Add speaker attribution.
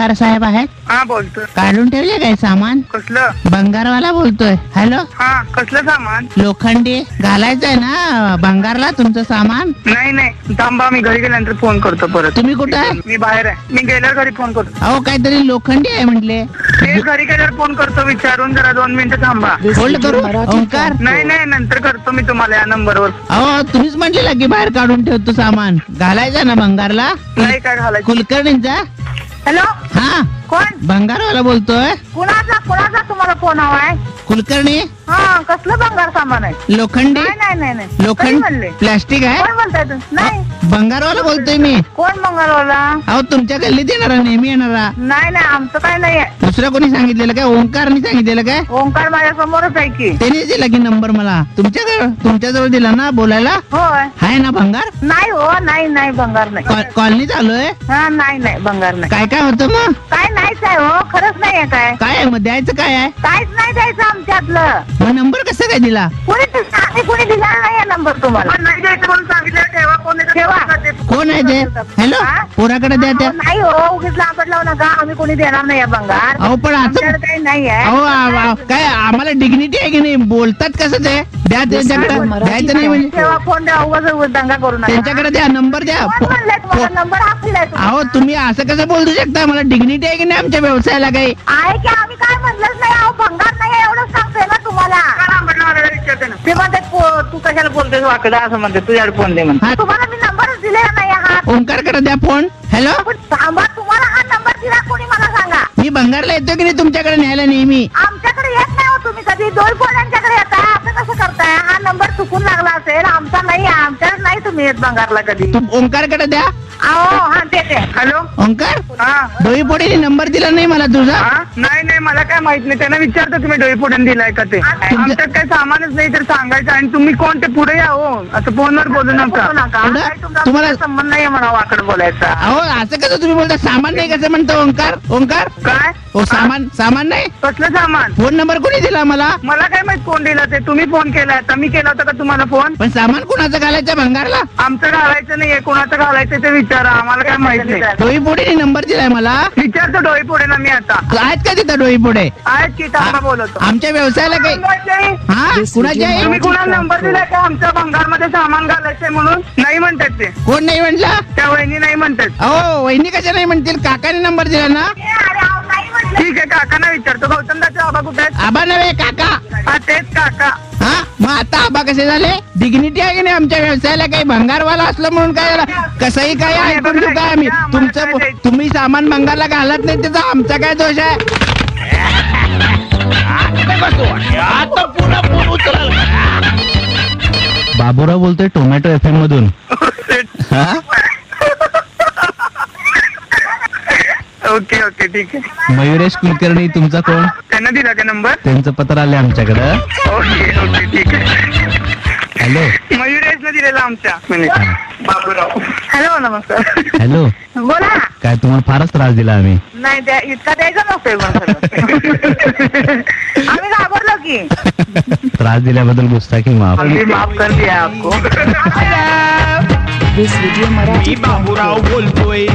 Speaker 1: ओंकार साहेब आहेत?
Speaker 2: हा बोलतोय.
Speaker 1: काढून ठेवले काय सामान?
Speaker 2: कसलं?
Speaker 1: भंगारवाला बोलतोय. हॅलो,
Speaker 2: हा कसलं सामान?
Speaker 1: लोखंडी घालायचंय ना भंगारला तुमचं सामान?
Speaker 2: नाही थांबा, मी घरी गेल्यानंतर फोन करतो परत.
Speaker 1: तुम्ही कुठं आहे?
Speaker 2: मी बाहेर आहे, मी गेल्यावर घरी फोन करतो.
Speaker 1: अहो काहीतरी लोखंडी आहे म्हटले.
Speaker 2: ते घरी गेल्यावर फोन करतो, विचारून जरा 2 मिनिटं थांबा.
Speaker 1: होल्ड करू ओंकार?
Speaker 2: नाही नंतर करतो मी तुम्हाला या नंबरवर.
Speaker 1: अहो तुम्हीच म्हटलेला की बाहेर काढून ठेवतो सामान, घालायचं ना भंगारला?
Speaker 2: नाही काय घालायचं.
Speaker 1: कुलकर्णींचा?
Speaker 3: हॅलो,
Speaker 1: हा
Speaker 3: कोण?
Speaker 1: भंगारवाला बोलतोय.
Speaker 3: कुणाचा तुम्हाला फोन हवाय?
Speaker 1: कुलकर्णी
Speaker 3: हा, कसलं भंगार सामान आहे?
Speaker 1: लोखंडी?
Speaker 3: नाही.
Speaker 1: लोखंड
Speaker 3: कधी म्हणले?
Speaker 1: प्लास्टिक आहे?
Speaker 3: कोण बोलताय तुम्ही? नाही.
Speaker 1: भंगारवाला बोलतोय मी.
Speaker 3: कोण भंगारवाला?
Speaker 1: अहो तुमच्या गल्लीत येणारा, नेहमी येणारा.
Speaker 3: नाही आमचं काय नाहीये.
Speaker 1: दुसरं कोणी सांगितलेलं काय? ओंकारनी सांगितलेलं काय?
Speaker 3: ओंकार माझ्या समोरच आहे की.
Speaker 1: त्यानेच दिला की नंबर मला. तुमच्याजवळ दिला ना बोलायला?
Speaker 3: होय.
Speaker 1: आहे ना भंगार?
Speaker 3: नाही हो, नाही भंगार नाही.
Speaker 1: कॉलनी चालू आहे?
Speaker 3: हा, नाही भंगार नाही.
Speaker 1: काय होतं मग?
Speaker 3: काय नाहीच आहे हो, खरंच नाहीये. काय
Speaker 1: काय आहे मग द्यायचं? काय आहे?
Speaker 3: काहीच नाही द्यायचं आमच्यातलं.
Speaker 1: मग नंबर कसं काय दिला?
Speaker 3: कोणी दिला नाही नंबर तुम्हाला?
Speaker 2: नाही द्यायचं म्हणून सांगितलं. ठेवा फोन.
Speaker 3: ठेवा.
Speaker 1: कोण आहे ते? हॅलो, पोराकडे द्या त्या.
Speaker 3: नाही हो, उगीच लांबट लावू नका. आम्ही कोणी देणार नाही भंगार.
Speaker 1: अहो पण आता
Speaker 3: आमच्याकडे काही नाही आहे.
Speaker 1: अहो काय आम्हाला डिग्निटी आहे की नाही? बोलतात कसं ते? द्या त्यांच्याकडे. द्यायचं नाही म्हणजे?
Speaker 3: ठेवा फोन द्या, उगाच दंगा करू नका.
Speaker 1: त्यांच्याकडे द्या, नंबर द्या.
Speaker 3: कोण म्हणलंय तुम्हाला? नंबर आपलाय
Speaker 1: अहो तुम्ही असं कसं बोलू शकता? मला डिग्निटी आहे की नाही आमच्या व्यवसायाला? काही
Speaker 3: आहे की? आम्ही काय म्हणलंच नाही. अहो भंगार नाही एवढं सांगतोय ना तुम्हाला.
Speaker 2: ते म्हणते तू कशाला बोलतोय वाकडा असं म्हणते. तुझ्याकडे फोन दे म्हणते.
Speaker 1: हा,
Speaker 3: तुम्हाला मी नंबरच दिले नाही. हा
Speaker 1: ओंकारकडे द्या फोन. हॅलो,
Speaker 3: थांबा, तुम्हाला हा नंबर दिला कोणी मला सांगा.
Speaker 1: मी भंगारला येतो की नाही तुमच्याकडे न्यायला नेहमी?
Speaker 3: आमच्याकडे येत नाही हो तुम्ही कधी. डोईफोड्यांच्याकडे येता. असं कसं करताय? हा नंबर चुकून लागला असेल. आमचा नाही, आमच्याकडे नाही तुम्ही येत भंगारला कधी.
Speaker 1: ओंकारकडे द्या.
Speaker 3: अहो हा देते.
Speaker 2: हॅलो,
Speaker 1: ओंकार
Speaker 2: हा
Speaker 1: डोईपोडीने नंबर दिला नाही मला तुझा?
Speaker 2: हा नाही मला काय माहित नाही. त्यांना विचारतो तुम्ही डोईफोडून दिलाय का ते. आमच्यात काही सामानच नाही तर सांगायचं. आणि तुम्ही कोण ते पुढे या हो. असं फोनवर बोलू नका.
Speaker 1: तुम्हाला
Speaker 3: संबंध नाही म्हणा वाकड बोलायचा.
Speaker 1: अहो असं कसं तुम्ही बोलता? सामान नाही कसं म्हणतो ओंकार?
Speaker 2: काय?
Speaker 1: हो सामान नाही.
Speaker 2: कसलं सामान?
Speaker 1: फोन नंबर कोणी दिला मला?
Speaker 2: मला काय माहित कोण दिला ते. तुम्ही फोन केलाय आता. मी केला होता का तुम्हाला फोन?
Speaker 1: पण सामान कुणाचं घालायचं भंगारला?
Speaker 2: आमचं घालायचं नाहीये. कोणाचं घालायचं ते विचारा. आम्हाला काय माहित नाही.
Speaker 1: डोईपोडीने नंबर दिलाय मला.
Speaker 2: विचारतो डोईफोडे ना मी आता.
Speaker 1: आहेत का तिथं डोईपोडे?
Speaker 2: आहेत की? थांबा बोलवतो.
Speaker 1: आमच्या व्यवसायाला काही हा कुणाच्या आहे?
Speaker 2: तुम्ही कुणाला नंबर दिलाय का आमच्या भंगारमध्ये सामान घालायचंय म्हणून? नाही म्हणतात ते.
Speaker 1: कोण नाही म्हटलं?
Speaker 2: त्या वहिनी नाही म्हणतात.
Speaker 1: अहो वहिनी कशा नाही म्हणतील? काकाने नंबर दिला ना.
Speaker 2: ठीक आहे, काकांना विचारतो. गौतमदाचे आबा कुठे आहेत?
Speaker 1: आबा नव्हे काका.
Speaker 2: हा तेच काका.
Speaker 1: हा मग आता आबा कसे झाले? डिग्निटी आहे की नाही आमच्या व्यवसायाला? काही भंगारवाला असलं म्हणून काय झालं? कसंही काय ऐकून घेऊ काय आम्ही? तुम्ही सामान भंगारला घालत नाही त्याचा आमचा काय दोष आहे? बाबूराव बोलतोय टोमॅटो FM मधून.
Speaker 2: ओके ठीक आहे.
Speaker 1: मयुरेश कुलकर्णी तुमचा कोण?
Speaker 2: त्यांना दिला का नंबर?
Speaker 1: त्यांचं पत्र आले आमच्याकडं.
Speaker 2: ओके ठीक आहे.
Speaker 1: हॅलो,
Speaker 2: मयुरेशला दिलेला आमच्या. बाबूराव.
Speaker 3: हॅलो, नमस्कार.
Speaker 1: हॅलो,
Speaker 3: बोला.
Speaker 1: काय तुम्हाला फारच त्रास दिला आम्ही?
Speaker 3: नाही इतका द्यायचा नसतोय आम्ही घाबरलो की.
Speaker 1: त्रास दिल्याबद्दल गुस्ताखी माफ.
Speaker 2: माफ कर दिया आपको.
Speaker 4: मी बाबूराव बोलतोय.